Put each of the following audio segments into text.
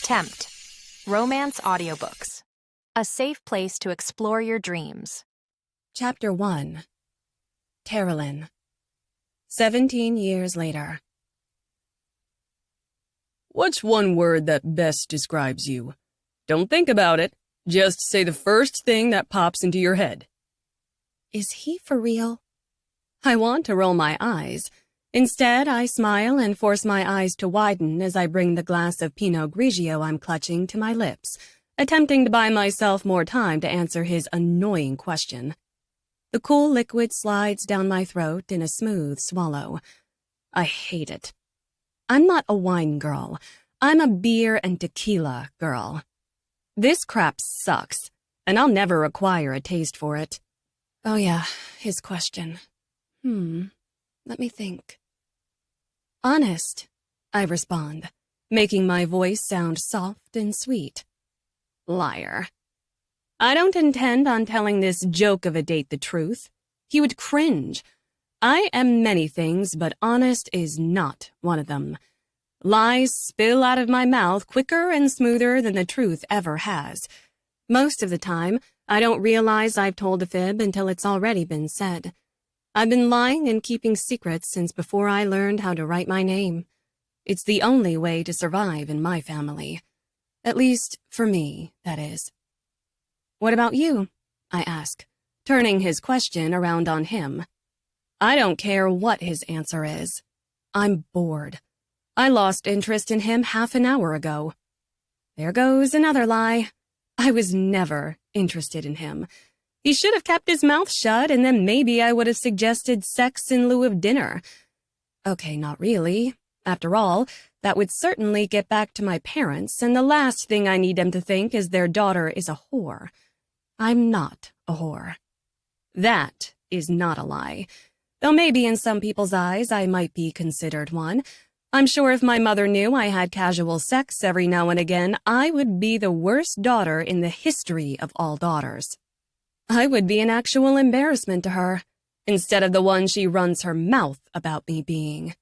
Tempt. Romance audiobooks. A safe place to explore your dreams. Chapter 1. Terrelin. 17 years later. What's one word that best describes you? Don't think about it. Just say the first thing that pops into your head. Is he for real? I want to roll my eyes. Instead, I smile and force my eyes to widen as I bring the glass of Pinot Grigio I'm clutching to my lips, attempting to buy myself more time to answer his annoying question. The cool liquid slides down my throat in a smooth swallow. I hate it. I'm not a wine girl. I'm a beer and tequila girl. This crap sucks, and I'll never acquire a taste for it. Oh yeah, his question. Let me think. Honest, I respond, making my voice sound soft and sweet. Liar. I don't intend on telling this joke of a date the truth. He would cringe. I am many things, but honest is not one of them. Lies spill out of my mouth quicker and smoother than the truth ever has. Most of the time, I don't realize I've told a fib until it's already been said. I've been lying and keeping secrets since before I learned how to write my name. It's the only way to survive in my family. At least, for me, that is. What about you? I ask, turning his question around on him. I don't care what his answer is. I'm bored. I lost interest in him half an hour ago. There goes another lie. I was never interested in him. He should have kept his mouth shut, and then maybe I would have suggested sex in lieu of dinner. Okay, not really. After all, that would certainly get back to my parents, and the last thing I need them to think is their daughter is a whore. I'm not a whore. That is not a lie. Though maybe in some people's eyes I might be considered one. I'm sure if my mother knew I had casual sex every now and again, I would be the worst daughter in the history of all daughters. I would be an actual embarrassment to her, instead of the one she runs her mouth about me being.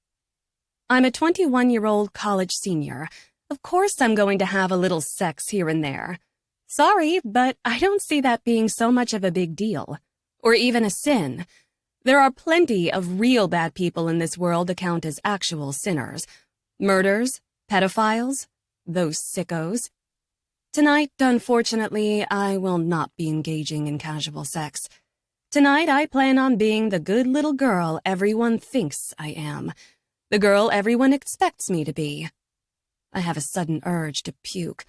I'm a 21-year-old college senior. Of course I'm going to have a little sex here and there. Sorry, but I don't see that being so much of a big deal, or even a sin. There are plenty of real bad people in this world to count as actual sinners. Murders, pedophiles, those sickos. Tonight, unfortunately, I will not be engaging in casual sex. Tonight, I plan on being the good little girl everyone thinks I am. The girl everyone expects me to be. I have a sudden urge to puke.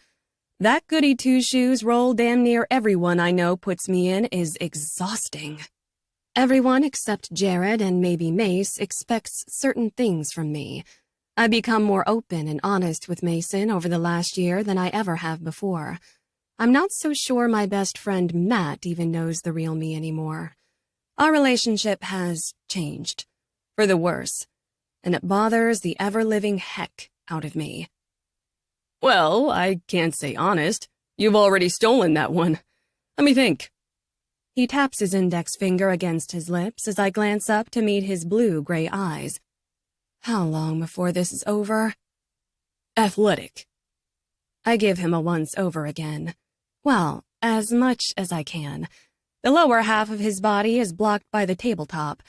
That goody two-shoes role damn near everyone I know puts me in is exhausting. Everyone except Jared and maybe Mace expects certain things from me. I've become more open and honest with Mason over the last year than I ever have before. I'm not so sure my best friend Matt even knows the real me anymore. Our relationship has changed, for the worse, and it bothers the ever-living heck out of me. Well, I can't say honest. You've already stolen that one. Let me think. He taps his index finger against his lips as I glance up to meet his blue-gray eyes. How long before this is over? Athletic. I give him a once-over again. Well, as much as I can. The lower half of his body is blocked by the tabletop.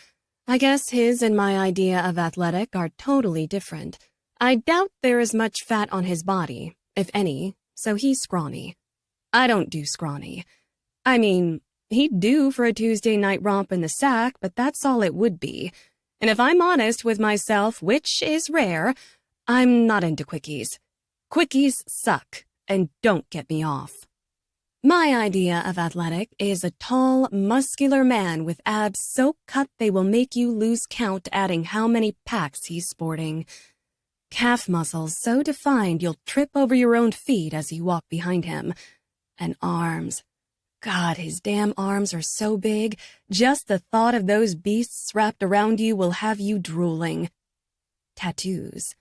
I guess his and my idea of athletic are totally different. I doubt there is much fat on his body, if any, so he's scrawny. I don't do scrawny. I mean, he'd do for a Tuesday night romp in the sack, but that's all it would be. And if I'm honest with myself, which is rare, I'm not into quickies. Quickies suck, and don't get me off. My idea of athletic is a tall, muscular man with abs so cut they will make you lose count adding how many packs he's sporting. Calf muscles so defined you'll trip over your own feet as you walk behind him. And arms. God, his damn arms are so big, just the thought of those beasts wrapped around you will have you drooling. Tattoos.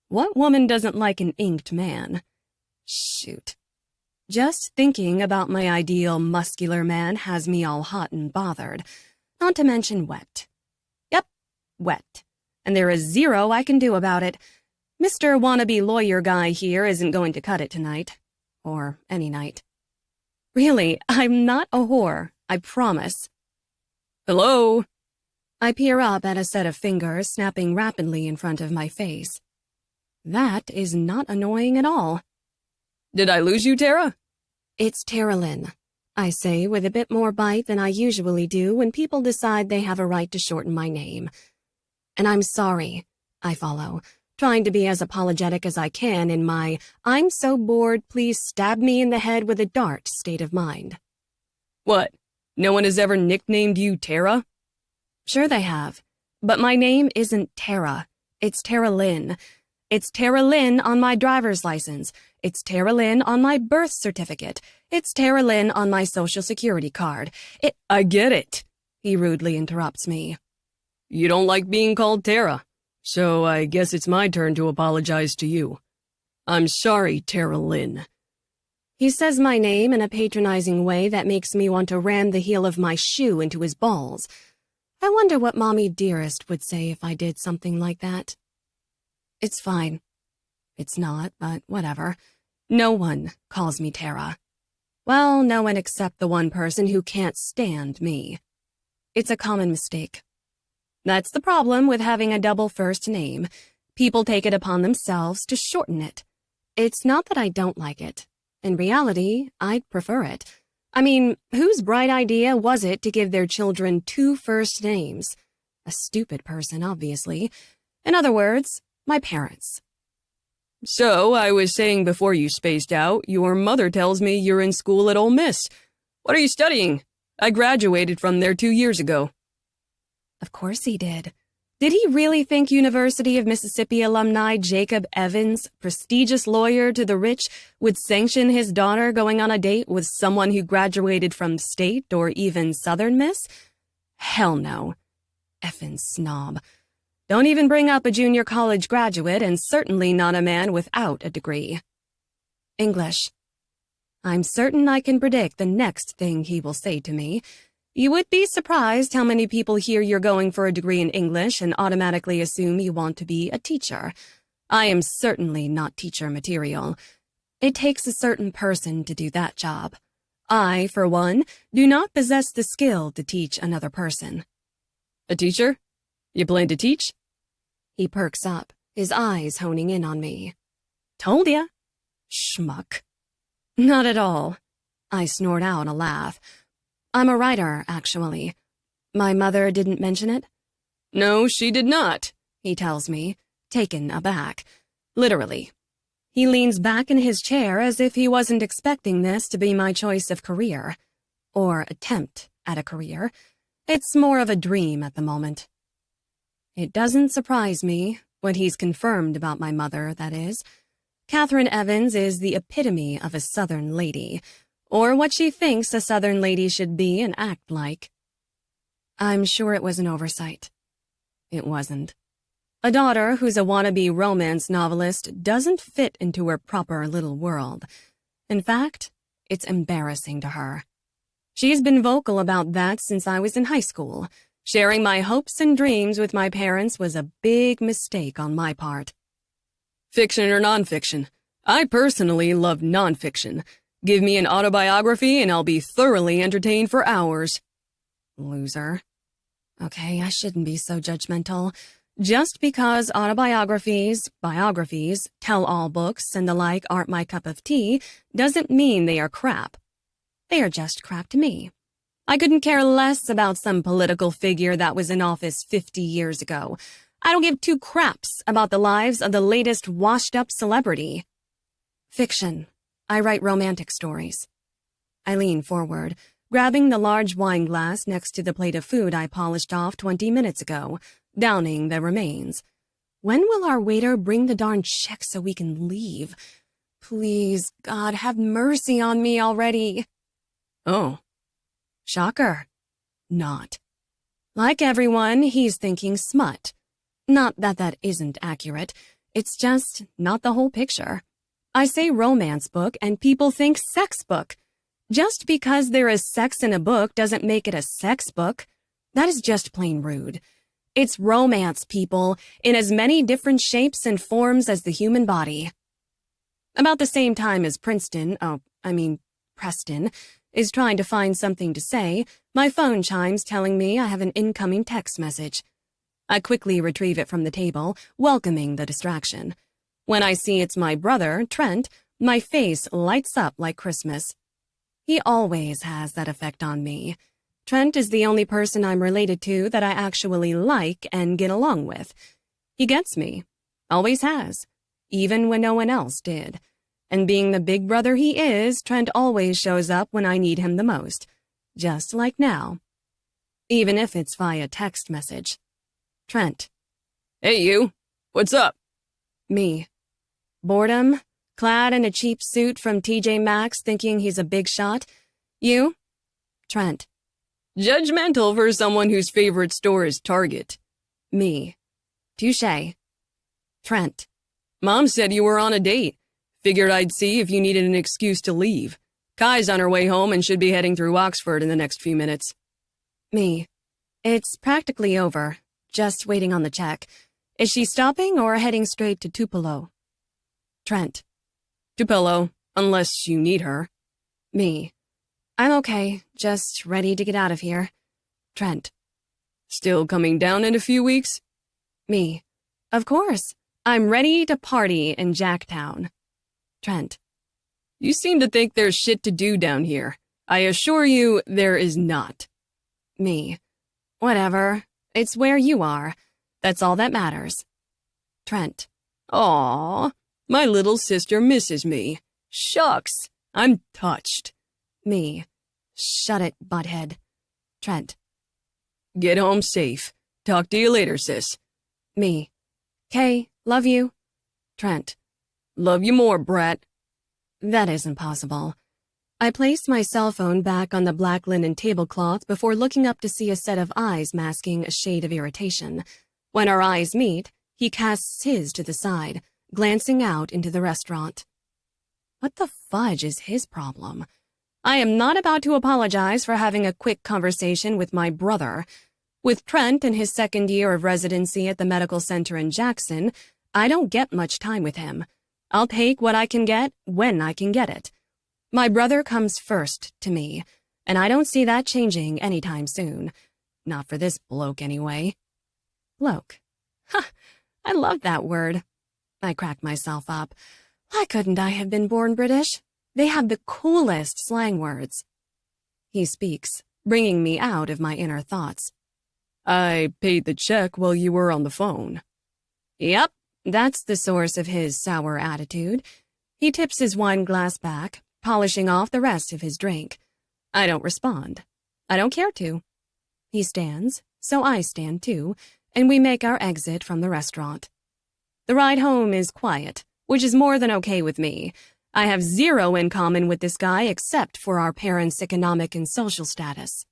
What woman doesn't like an inked man? Shoot. Just thinking about my ideal muscular man has me all hot and bothered, not to mention wet. Yep, wet. And there is zero I can do about it. Mr. Wannabe lawyer guy here isn't going to cut it tonight. Or any night. Really, I'm not a whore, I promise. Hello? I peer up at a set of fingers snapping rapidly in front of my face. That is not annoying at all. Did I lose you, Tara? It's Tara Lynn, I say with a bit more bite than I usually do when people decide they have a right to shorten my name. And I'm sorry, I follow, trying to be as apologetic as I can in my "I'm so bored, please stab me in the head with a dart" state of mind. What? No one has ever nicknamed you Tara? Sure they have, but my name isn't Tara. It's Tara Lynn. It's Tara Lynn on my driver's license. It's Tara Lynn on my birth certificate. It's Tara Lynn on my social security card. I get it, he rudely interrupts me. You don't like being called Tara, so I guess it's my turn to apologize to you. I'm sorry, Tara Lynn. He says my name in a patronizing way that makes me want to ram the heel of my shoe into his balls. I wonder what Mommy Dearest would say if I did something like that. It's fine. It's not, but whatever. No one calls me Tara. Well, no one except the one person who can't stand me. It's a common mistake. That's the problem with having a double first name. People take it upon themselves to shorten it. It's not that I don't like it. In reality, I'd prefer it. I mean, whose bright idea was it to give their children 2 first names? A stupid person, obviously. In other words, my parents. So, I was saying before you spaced out, your mother tells me you're in school at Ole Miss. What are you studying? I graduated from there 2 years ago. Of course he did. Did he really think University of Mississippi alumni Jacob Evans, prestigious lawyer to the rich, would sanction his daughter going on a date with someone who graduated from State or even Southern Miss? Hell no. Effing snob. Don't even bring up a junior college graduate, and certainly not a man without a degree. English. I'm certain I can predict the next thing he will say to me. You would be surprised how many people hear you're going for a degree in English and automatically assume you want to be a teacher. I am certainly not teacher material. It takes a certain person to do that job. I, for one, do not possess the skill to teach another person. A teacher? You plan to teach? He perks up, his eyes honing in on me. Told ya. Schmuck. Not at all. I snort out a laugh. I'm a writer, actually. My mother didn't mention it? No, she did not, he tells me, taken aback. Literally. He leans back in his chair as if he wasn't expecting this to be my choice of career. Or attempt at a career. It's more of a dream at the moment. It doesn't surprise me, what he's confirmed about my mother, that is. Catherine Evans is the epitome of a Southern lady, or what she thinks a Southern lady should be and act like. I'm sure it was an oversight. It wasn't. A daughter who's a wannabe romance novelist doesn't fit into her proper little world. In fact, it's embarrassing to her. She's been vocal about that since I was in high school. Sharing my hopes and dreams with my parents was a big mistake on my part. Fiction or nonfiction? I personally love nonfiction. Give me an autobiography and I'll be thoroughly entertained for hours. Loser. Okay, I shouldn't be so judgmental. Just because autobiographies, biographies, tell-all books, and the like aren't my cup of tea doesn't mean they are crap. They are just crap to me. I couldn't care less about some political figure that was in office 50 years ago. I don't give 2 craps about the lives of the latest washed-up celebrity. Fiction. I write romantic stories. I lean forward, grabbing the large wine glass next to the plate of food I polished off 20 minutes ago, downing the remains. When will our waiter bring the darn check so we can leave? Please, God, have mercy on me already. Oh. Shocker. Not. Like everyone, he's thinking smut. Not that that isn't accurate. It's just not the whole picture. I say romance book and people think sex book. Just because there is sex in a book doesn't make it a sex book. That is just plain rude. It's romance, people, in as many different shapes and forms as the human body. About the same time as Preston, is trying to find something to say, my phone chimes telling me I have an incoming text message. I quickly retrieve it from the table, welcoming the distraction. When I see it's my brother, Trent, my face lights up like Christmas. He always has that effect on me. Trent is the only person I'm related to that I actually like and get along with. He gets me. Always has. Even when no one else did. And being the big brother he is, Trent always shows up when I need him the most. Just like now. Even if it's via text message. Trent. Hey, you. What's up? Me. Boredom, clad in a cheap suit from TJ Maxx thinking he's a big shot. You? Trent. Judgmental for someone whose favorite store is Target. Me. Touché. Trent. Mom said you were on a date. Figured I'd see if you needed an excuse to leave. Kai's on her way home and should be heading through Oxford in the next few minutes. Me. It's practically over. Just waiting on the check. Is she stopping or heading straight to Tupelo? Trent. Tupelo, unless you need her. Me. I'm okay, just ready to get out of here. Trent. Still coming down in a few weeks? Me. Of course. I'm ready to party in Jacktown. Trent. You seem to think there's shit to do down here. I assure you, there is not. Me. Whatever. It's where you are. That's all that matters. Trent. Aw, my little sister misses me. Shucks, I'm touched. Me. Shut it, butthead. Trent. Get home safe. Talk to you later, sis. Me. Kay, love you. Trent. Love you more, brat. That isn't possible. I placed my cell phone back on the black linen tablecloth before looking up to see a set of eyes masking a shade of irritation. When our eyes meet, he casts his to the side, glancing out into the restaurant. What the fudge is his problem? I am not about to apologize for having a quick conversation with my brother. With Trent in his second year of residency at the medical center in Jackson, I don't get much time with him. I'll take what I can get when I can get it. My brother comes first to me, and I don't see that changing anytime soon. Not for this bloke, anyway. Bloke. Ha! I love that word. I crack myself up. Why couldn't I have been born British? They have the coolest slang words. He speaks, bringing me out of my inner thoughts. I paid the check while you were on the phone. Yep, that's the source of his sour attitude. He tips his wine glass back, polishing off the rest of his drink. I don't respond. I don't care to. He stands, so I stand too, and we make our exit from the restaurant. The ride home is quiet, which is more than okay with me. I have zero in common with this guy except for our parents' economic and social status.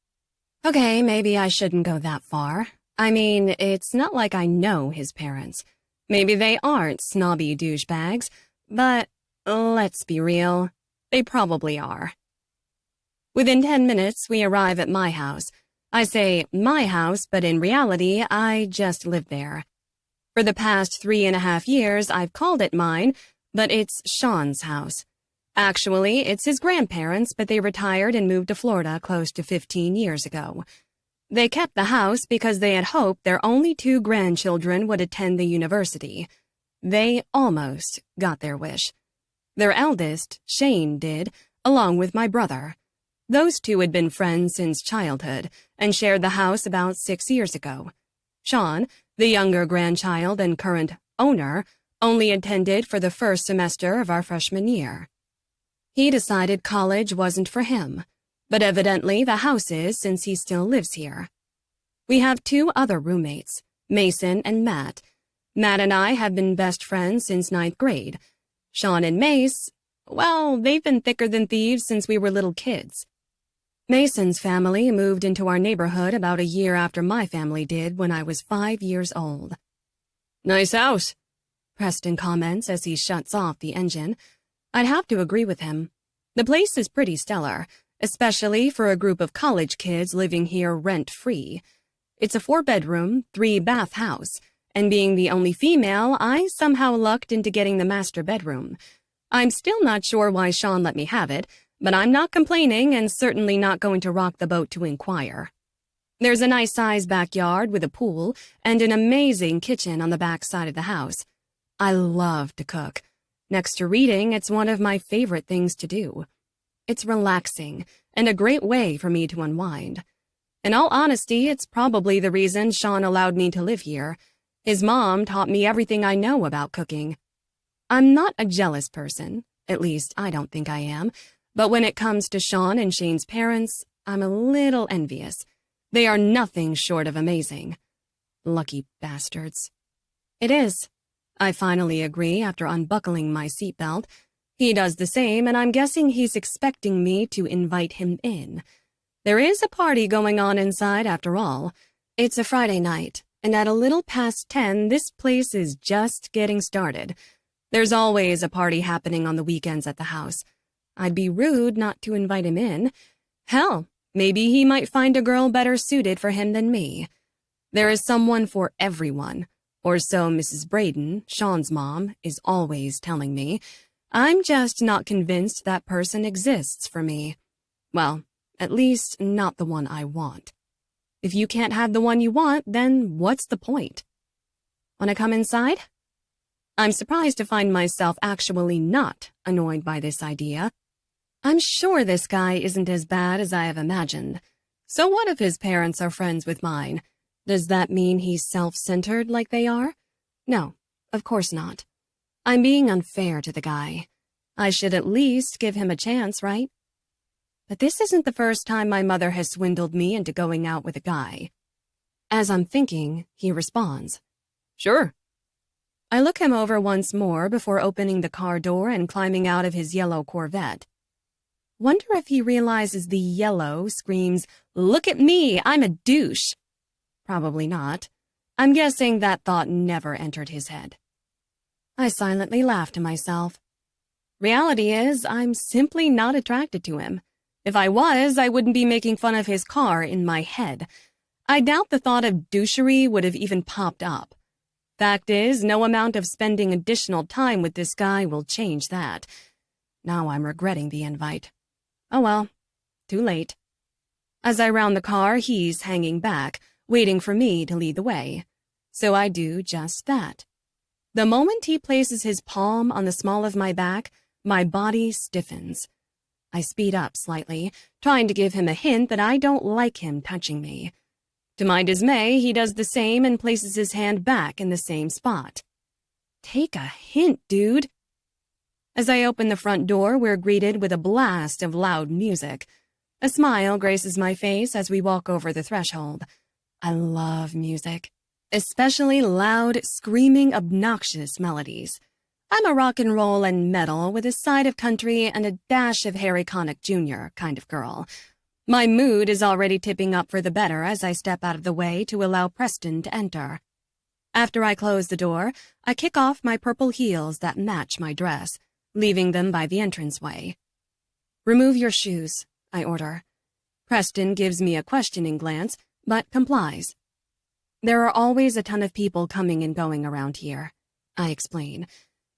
Okay, maybe I shouldn't go that far. I mean, it's not like I know his parents. Maybe they aren't snobby douchebags, but let's be real, they probably are. Within 10 minutes, we arrive at my house. I say my house, but in reality, I just live there. For the past 3.5 years, I've called it mine, but it's Sean's house. Actually, it's his grandparents, but they retired and moved to Florida close to 15 years ago. They kept the house because they had hoped their only 2 grandchildren would attend the university. They almost got their wish. Their eldest, Shane, did, along with my brother. Those 2 had been friends since childhood and shared the house about 6 years ago. Sean, the younger grandchild and current owner, only attended for the first semester of our freshman year. He decided college wasn't for him, but evidently the house is since he still lives here. We have 2 other roommates, Mason and Matt. Matt and I have been best friends since 9th grade. Sean and Mace, well, they've been thicker than thieves since we were little kids. Mason's family moved into our neighborhood about a year after my family did when I was 5 years old. Nice house, Preston comments as he shuts off the engine. I'd have to agree with him. The place is pretty stellar, especially for a group of college kids living here rent-free. It's a 4-bedroom, 3-bath house, and being the only female, I somehow lucked into getting the master bedroom. I'm still not sure why Sean let me have it, but I'm not complaining and certainly not going to rock the boat to inquire. There's a nice-sized backyard with a pool and an amazing kitchen on the back side of the house. I love to cook. Next to reading, it's one of my favorite things to do. It's relaxing and a great way for me to unwind. In all honesty, it's probably the reason Sean allowed me to live here. His mom taught me everything I know about cooking. I'm not a jealous person, at least I don't think I am, but when it comes to Sean and Shane's parents, I'm a little envious. They are nothing short of amazing. Lucky bastards. It is. I finally agree after unbuckling my seatbelt. He does the same, and I'm guessing he's expecting me to invite him in. There is a party going on inside after all. It's a Friday night, and at a little past 10, this place is just getting started. There's always a party happening on the weekends at the house. I'd be rude not to invite him in. Hell, maybe he might find a girl better suited for him than me. There is someone for everyone, or so Mrs. Braden, Sean's mom, is always telling me. I'm just not convinced that person exists for me. Well, at least not the one I want. If you can't have the one you want, then what's the point? Want to come inside? I'm surprised to find myself actually not annoyed by this idea. I'm sure this guy isn't as bad as I have imagined. So what if his parents are friends with mine? Does that mean he's self-centered like they are? No, of course not. I'm being unfair to the guy. I should at least give him a chance, right? But this isn't the first time my mother has swindled me into going out with a guy. As I'm thinking, he responds. Sure. I look him over once more before opening the car door and climbing out of his yellow Corvette. Wonder if he realizes the yellow screams, "Look at me, I'm a douche." Probably not. I'm guessing that thought never entered his head. I silently laugh to myself. Reality is, I'm simply not attracted to him. If I was, I wouldn't be making fun of his car in my head. I doubt the thought of douchery would have even popped up. Fact is, no amount of spending additional time with this guy will change that. Now I'm regretting the invite. Oh well, too late. As I round the car, he's hanging back, waiting for me to lead the way. So I do just that. The moment he places his palm on the small of my back, my body stiffens. I speed up slightly, trying to give him a hint that I don't like him touching me. To my dismay, he does the same and places his hand back in the same spot. Take a hint, dude. As I open the front door, we're greeted with a blast of loud music. A smile graces my face as we walk over the threshold. I love music, especially loud, screaming, obnoxious melodies. I'm a rock and roll and metal with a side of country and a dash of Harry Connick Jr. kind of girl. My mood is already tipping up for the better as I step out of the way to allow Preston to enter. After I close the door, I kick off my purple heels that match my dress, leaving them by the entranceway. "Remove your shoes," I order. Preston gives me a questioning glance, but complies. "There are always a ton of people coming and going around here," I explain.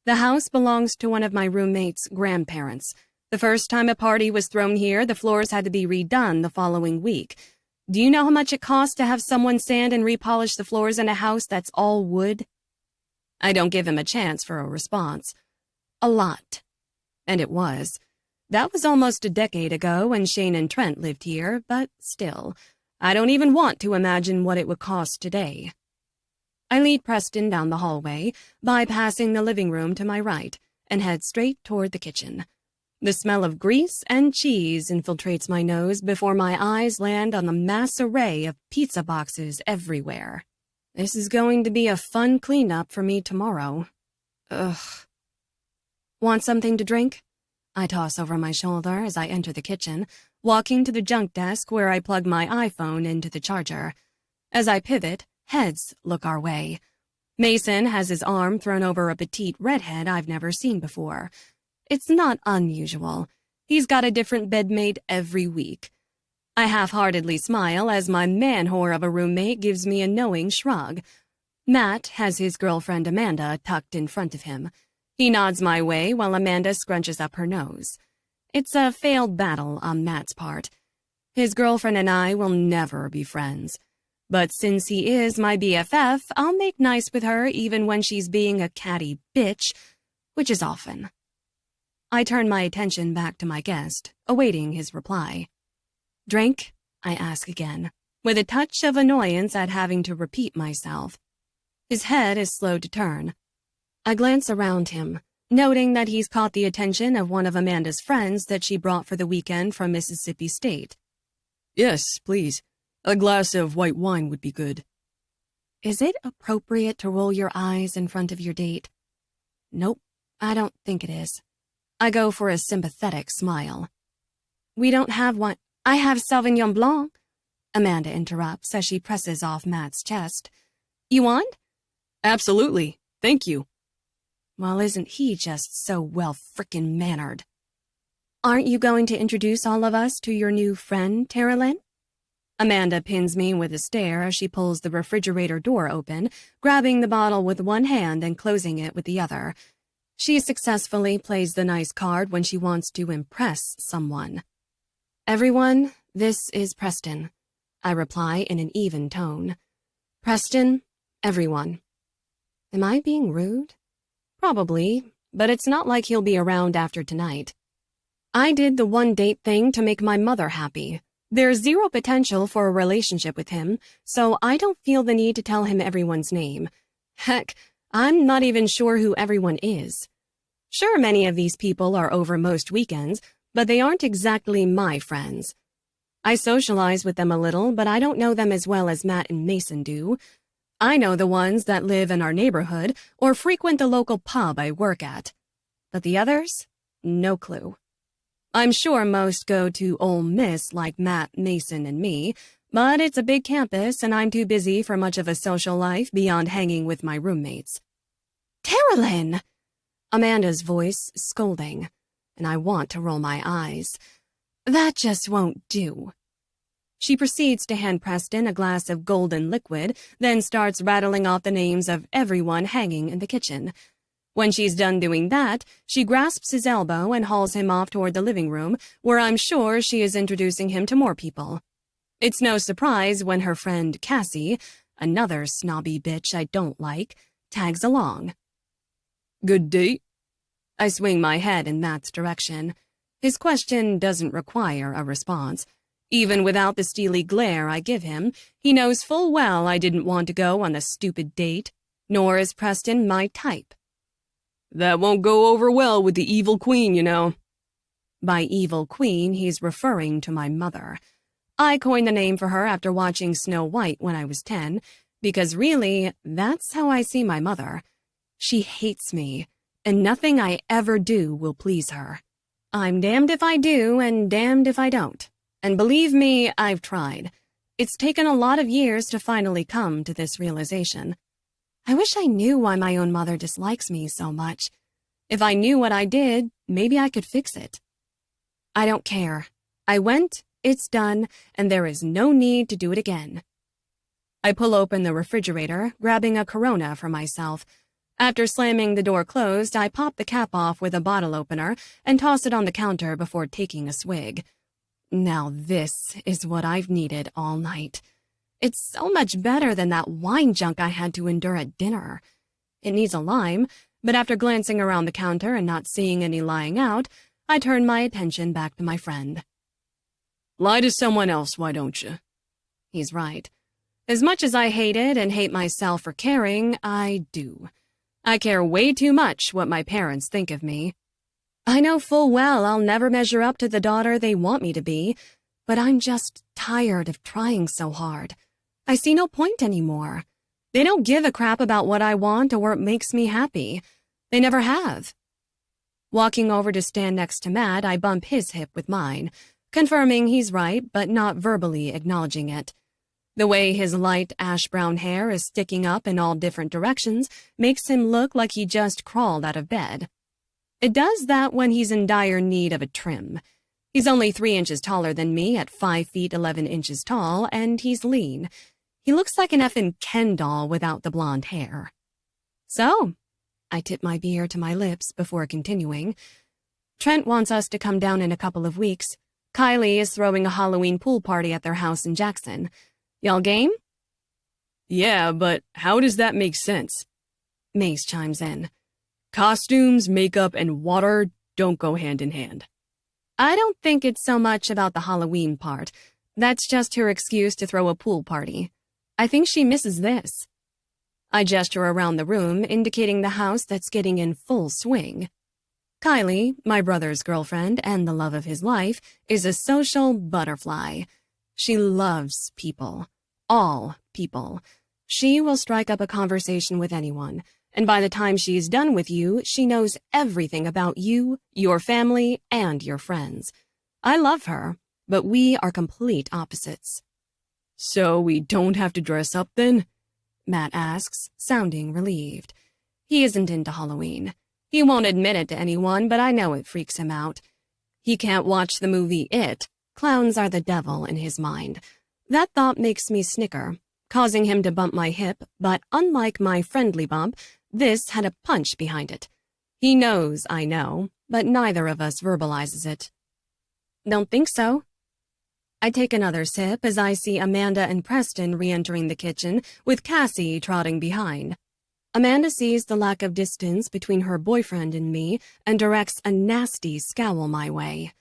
"The house belongs to one of my roommate's grandparents. The first time a party was thrown here, the floors had to be redone the following week. Do you know how much it costs to have someone sand and repolish the floors in a house that's all wood?" I don't give him a chance for a response. A lot. And it was. That was almost a decade ago when Shane and Trent lived here, but still, I don't even want to imagine what it would cost today. I lead Preston down the hallway, bypassing the living room to my right, and head straight toward the kitchen. The smell of grease and cheese infiltrates my nose before my eyes land on the mass array of pizza boxes everywhere. This is going to be a fun cleanup for me tomorrow. Ugh. Want something to drink? I toss over my shoulder as I enter the kitchen, walking to the junk desk where I plug my iPhone into the charger. As I pivot, heads look our way. Mason has his arm thrown over a petite redhead I've never seen before. It's not unusual. He's got a different bedmate every week. I half-heartedly smile as my man-whore of a roommate gives me a knowing shrug. Matt has his girlfriend Amanda tucked in front of him. He nods my way while Amanda scrunches up her nose. It's a failed battle on Matt's part. His girlfriend and I will never be friends. But since he is my BFF, I'll make nice with her even when she's being a catty bitch, which is often. I turn my attention back to my guest, awaiting his reply. Drink? I ask again, with a touch of annoyance at having to repeat myself. His head is slow to turn. I glance around him, noting that he's caught the attention of one of Amanda's friends that she brought for the weekend from Mississippi State. Yes, please. A glass of white wine would be good. Is it appropriate to roll your eyes in front of your date? Nope, I don't think it is. I go for a sympathetic smile. We don't have one. I have Sauvignon Blanc, Amanda interrupts as she presses off Matt's chest. You want? Absolutely. Thank you. Well, isn't he just so well-frickin' mannered? Aren't you going to introduce all of us to your new friend, Tara Lynn? Amanda pins me with a stare as she pulls the refrigerator door open, grabbing the bottle with one hand and closing it with the other. She successfully plays the nice card when she wants to impress someone. Everyone, this is Preston, I reply in an even tone. Preston, everyone. Am I being rude? Probably, but it's not like he'll be around after tonight. I did the one-date thing to make my mother happy. There's zero potential for a relationship with him, so I don't feel the need to tell him everyone's name. Heck, I'm not even sure who everyone is. Sure, many of these people are over most weekends, but they aren't exactly my friends. I socialize with them a little, but I don't know them as well as Matt and Mason do. I know the ones that live in our neighborhood or frequent the local pub I work at. But the others? No clue. I'm sure most go to Ole Miss like Matt, Mason, and me, but it's a big campus and I'm too busy for much of a social life beyond hanging with my roommates. Tara Lynn! Amanda's voice scolding, and I want to roll my eyes. That just won't do. She proceeds to hand Preston a glass of golden liquid, then starts rattling off the names of everyone hanging in the kitchen. When she's done doing that, she grasps his elbow and hauls him off toward the living room, where I'm sure she is introducing him to more people. It's no surprise when her friend Cassie, another snobby bitch I don't like, tags along. Good date? I swing my head in Matt's direction. His question doesn't require a response. Even without the steely glare I give him, he knows full well I didn't want to go on a stupid date, nor is Preston my type. That won't go over well with the evil queen, you know. By evil queen, he's referring to my mother. I coined the name for her after watching Snow White when I was 10, because really, that's how I see my mother. She hates me, and nothing I ever do will please her. I'm damned if I do and damned if I don't. And believe me, I've tried. It's taken a lot of years to finally come to this realization. I wish I knew why my own mother dislikes me so much. If I knew what I did, maybe I could fix it. I don't care. I went, it's done, and there is no need to do it again. I pull open the refrigerator, grabbing a Corona for myself. After slamming the door closed, I pop the cap off with a bottle opener and toss it on the counter before taking a swig. Now this is what I've needed all night. It's so much better than that wine junk I had to endure at dinner. It needs a lime, but after glancing around the counter and not seeing any lying out, I turn my attention back to my friend. Lie to someone else, why don't you? He's right. As much as I hate it and hate myself for caring, I do. I care way too much what my parents think of me. I know full well I'll never measure up to the daughter they want me to be, but I'm just tired of trying so hard. I see no point anymore. They don't give a crap about what I want or what makes me happy. They never have. Walking over to stand next to Matt, I bump his hip with mine, confirming he's right but not verbally acknowledging it. The way his light ash-brown hair is sticking up in all different directions makes him look like he just crawled out of bed. It does that when he's in dire need of a trim. He's only 3 inches taller than me at 5 feet 11 inches tall, and he's lean. He looks like an effing Ken doll without the blonde hair. So, I tip my beer to my lips before continuing. Trent wants us to come down in a couple of weeks. Kylie is throwing a Halloween pool party at their house in Jackson. Y'all game? Yeah, but how does that make sense? Mace chimes in. Costumes, makeup, and water don't go hand in hand. I don't think it's so much about the Halloween part. That's just her excuse to throw a pool party. I think she misses this. I gesture around the room, indicating the house that's getting in full swing. Kylie, my brother's girlfriend and the love of his life, is a social butterfly. She loves people. All people. She will strike up a conversation with anyone, and by the time she's done with you, she knows everything about you, your family, and your friends. I love her, but we are complete opposites. So we don't have to dress up then? Matt asks, sounding relieved. He isn't into Halloween. He won't admit it to anyone, but I know it freaks him out. He can't watch the movie It. Clowns are the devil in his mind. That thought makes me snicker, causing him to bump my hip, but unlike my friendly bump, this had a punch behind it. He knows I know, but neither of us verbalizes it. Don't think so. I take another sip as I see Amanda and Preston re-entering the kitchen, with Cassie trotting behind. Amanda sees the lack of distance between her boyfriend and me and directs a nasty scowl my way.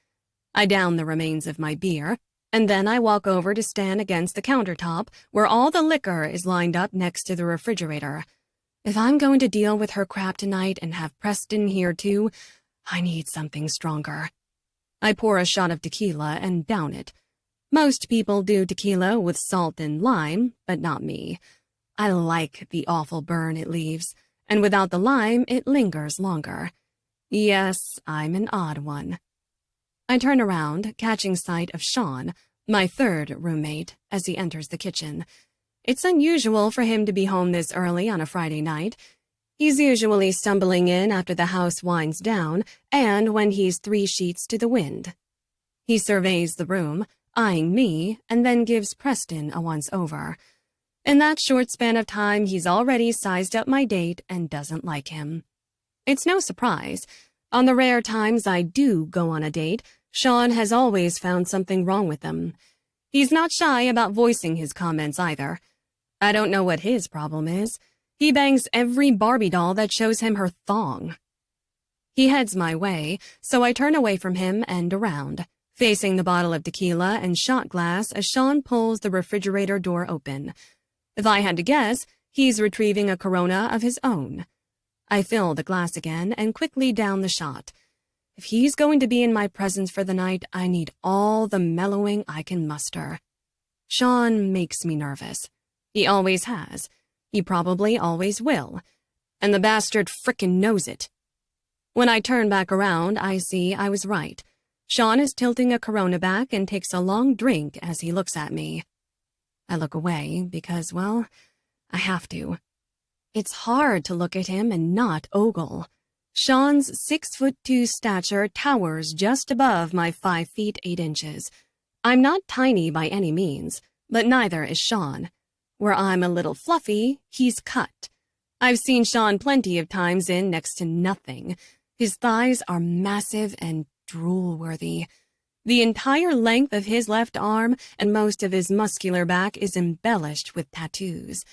I down the remains of my beer, and then I walk over to stand against the countertop where all the liquor is lined up next to the refrigerator. If I'm going to deal with her crap tonight and have Preston here too, I need something stronger. I pour a shot of tequila and down it. Most people do tequila with salt and lime, but not me. I like the awful burn it leaves, and without the lime, it lingers longer. Yes, I'm an odd one. I turn around, catching sight of Sean, my third roommate, as he enters the kitchen. It's unusual for him to be home this early on a Friday night. He's usually stumbling in after the house winds down, and when he's 3 sheets to the wind. He surveys the room, eyeing me, and then gives Preston a once-over. In that short span of time, he's already sized up my date and doesn't like him. It's no surprise. On the rare times I do go on a date, Sean has always found something wrong with them. He's not shy about voicing his comments either. I don't know what his problem is. He bangs every Barbie doll that shows him her thong. He heads my way, so I turn away from him and around, facing the bottle of tequila and shot glass as Sean pulls the refrigerator door open. If I had to guess, he's retrieving a Corona of his own. I fill the glass again and quickly down the shot. If he's going to be in my presence for the night, I need all the mellowing I can muster. Sean makes me nervous. He always has. He probably always will. And the bastard frickin' knows it. When I turn back around, I see I was right. Sean is tilting a Corona back and takes a long drink as he looks at me. I look away because, well, I have to. It's hard to look at him and not ogle. Sean's 6'2" stature towers just above my 5 feet 8 inches. I'm not tiny by any means, but neither is Sean. Where I'm a little fluffy, he's cut. I've seen Sean plenty of times in next to nothing. His thighs are massive and drool-worthy. The entire length of his left arm and most of his muscular back is embellished with tattoos.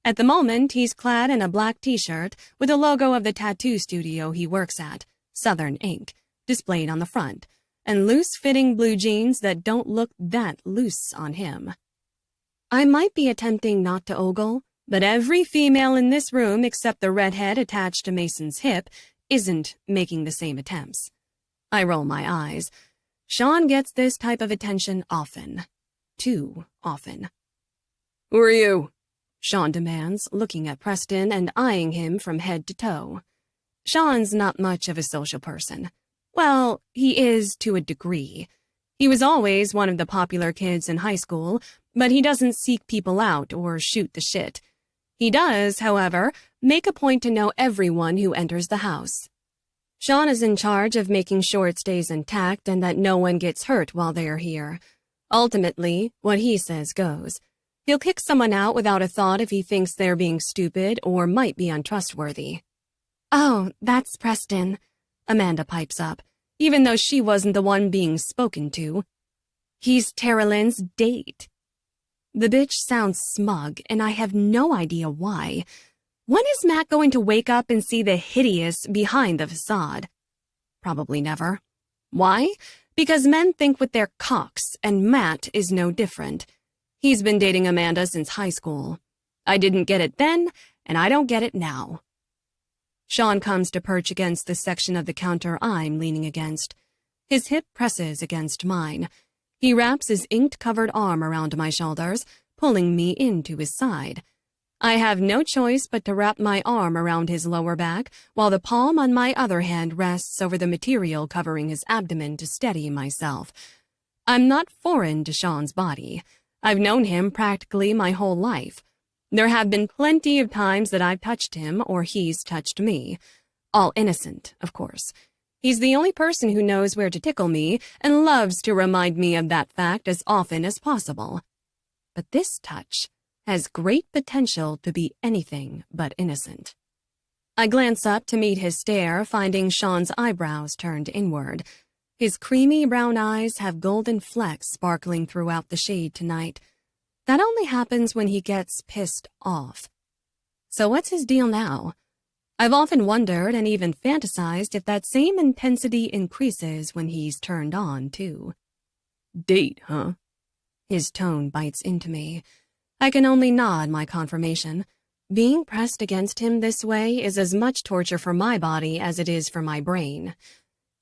At the moment, he's clad in a black t-shirt with a logo of the tattoo studio he works at, Southern Ink, displayed on the front, and loose-fitting blue jeans that don't look that loose on him. I might be attempting not to ogle, but every female in this room except the redhead attached to Mason's hip isn't making the same attempts. I roll my eyes. Sean gets this type of attention often. Too often. Who are you? Sean demands, looking at Preston and eyeing him from head to toe. Sean's not much of a social person. Well, he is to a degree. He was always one of the popular kids in high school, but he doesn't seek people out or shoot the shit. He does, however, make a point to know everyone who enters the house. Sean is in charge of making sure it stays intact and that no one gets hurt while they're here. Ultimately, what he says goes. He'll kick someone out without a thought if he thinks they're being stupid or might be untrustworthy. "Oh, that's Preston," Amanda pipes up, even though she wasn't the one being spoken to. "He's Tara Lynn's date." The bitch sounds smug, and I have no idea why. When is Matt going to wake up and see the hideous behind the facade? Probably never. Why? Because men think with their cocks, and Matt is no different. He's been dating Amanda since high school. I didn't get it then, and I don't get it now. Sean comes to perch against the section of the counter I'm leaning against. His hip presses against mine. He wraps his ink-covered arm around my shoulders, pulling me into his side. I have no choice but to wrap my arm around his lower back, while the palm on my other hand rests over the material covering his abdomen to steady myself. I'm not foreign to Sean's body. I've known him practically my whole life. There have been plenty of times that I've touched him or he's touched me. All innocent, of course. He's the only person who knows where to tickle me and loves to remind me of that fact as often as possible. But this touch has great potential to be anything but innocent. I glance up to meet his stare, finding Sean's eyebrows turned inward. His creamy brown eyes have golden flecks sparkling throughout the shade tonight. That only happens when he gets pissed off. So what's his deal now? I've often wondered and even fantasized if that same intensity increases when he's turned on, too. Date, huh? His tone bites into me. I can only nod my confirmation. Being pressed against him this way is as much torture for my body as it is for my brain.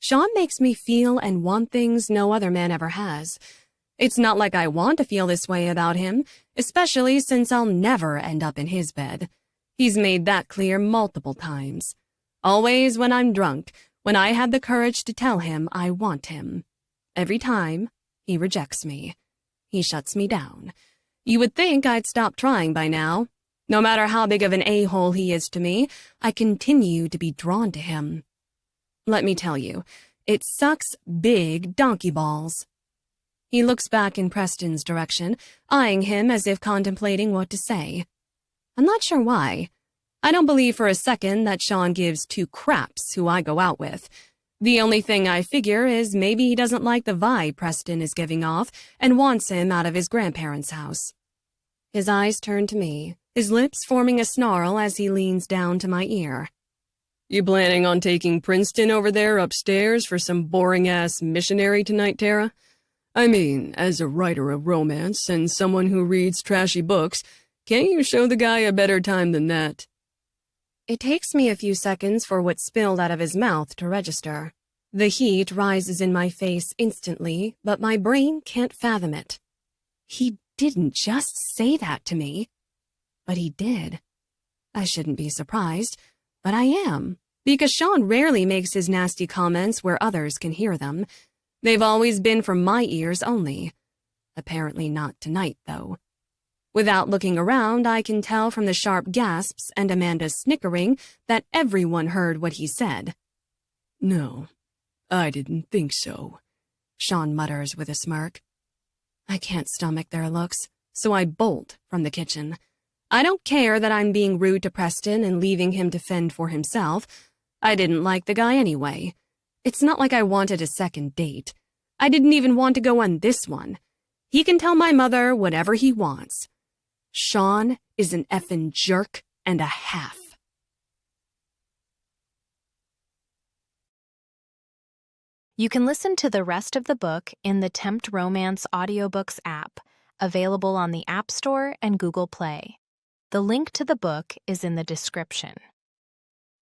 Sean makes me feel and want things no other man ever has. It's not like I want to feel this way about him, especially since I'll never end up in his bed. He's made that clear multiple times. Always when I'm drunk, when I have the courage to tell him I want him. Every time, he rejects me. He shuts me down. You would think I'd stop trying by now. No matter how big of an a-hole he is to me, I continue to be drawn to him. Let me tell you, it sucks big donkey balls. He looks back in Preston's direction, eyeing him as if contemplating what to say. I'm not sure why. I don't believe for a second that Sean gives two craps who I go out with. The only thing I figure is maybe he doesn't like the vibe Preston is giving off and wants him out of his grandparents' house. His eyes turn to me, his lips forming a snarl as he leans down to my ear. You planning on taking Princeton over there upstairs for some boring-ass missionary tonight, Tara? I mean, as a writer of romance and someone who reads trashy books, can't you show the guy a better time than that? It takes me a few seconds for what spilled out of his mouth to register. The heat rises in my face instantly, but my brain can't fathom it. He didn't just say that to me. But he did. I shouldn't be surprised, but I am, because Sean rarely makes his nasty comments where others can hear them. They've always been for my ears only. Apparently not tonight, though. Without looking around, I can tell from the sharp gasps and Amanda's snickering that everyone heard what he said. No, I didn't think so, Sean mutters with a smirk. I can't stomach their looks, so I bolt from the kitchen. I don't care that I'm being rude to Preston and leaving him to fend for himself. I didn't like the guy anyway. It's not like I wanted a second date. I didn't even want to go on this one. He can tell my mother whatever he wants. Sean is an effing jerk and a half. You can listen to the rest of the book in the Tempt Romance audiobooks app, available on the App Store and Google Play. The link to the book is in the description.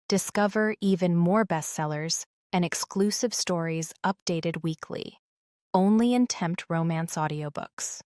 Discover even more bestsellers and exclusive stories updated weekly, only in Tempt Romance audiobooks.